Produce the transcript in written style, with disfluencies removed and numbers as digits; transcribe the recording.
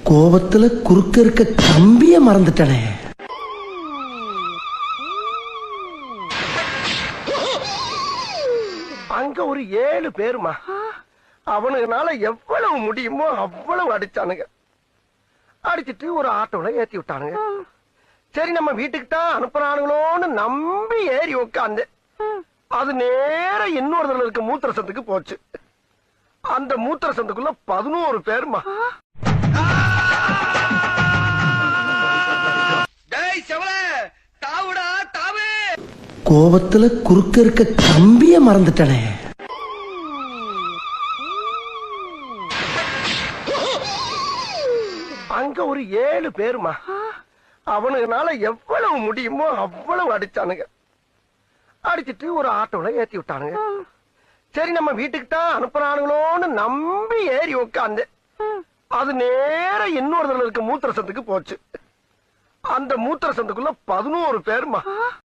கோபத்துல குறுக்க இருக்க கம்பிய மறந்துட்டனே. அங்க ஒரு 7 பேருமா. அவனுக்குனால எவ்வளவு முடியுமோ அவ்வளவு அடிச்சானுங்க. அடிச்சிட்டு ஒரு ஆட்டோல ஏத்தி விட்டானுங்க. சரி நம்ம வீட்டுக்கு தான் அனுப்புறானுங்களோன்னு நம்பி ஏறி உட்காந்து அது நேர இன்னொரு இருக்க மூத்திர சந்துக்கு போச்சு. அந்த மூத்திர சந்துக்குள்ள 11 பேருமா. கோபத்துல குறுக்க இருக்க கம்பிய மறந்துட்டனே. அங்க ஒரு 7 பேருமா. அவனுக்குனால எவ்வளவு முடியுமோ அவ்வளவு அடிச்சானுங்க. அடிச்சிட்டு ஒரு ஆட்டோல ஏத்தி விட்டானுங்க. சரி நம்ம வீட்டுக்கு தான் அனுப்புறானுங்களோன்னு நம்பி ஏறி உட்காந்து அது நேர இன்னொரு இருக்க மூத்திர சந்துக்கு போச்சு. அந்த மூத்திர சந்துக்குள்ள 11 பேருமா.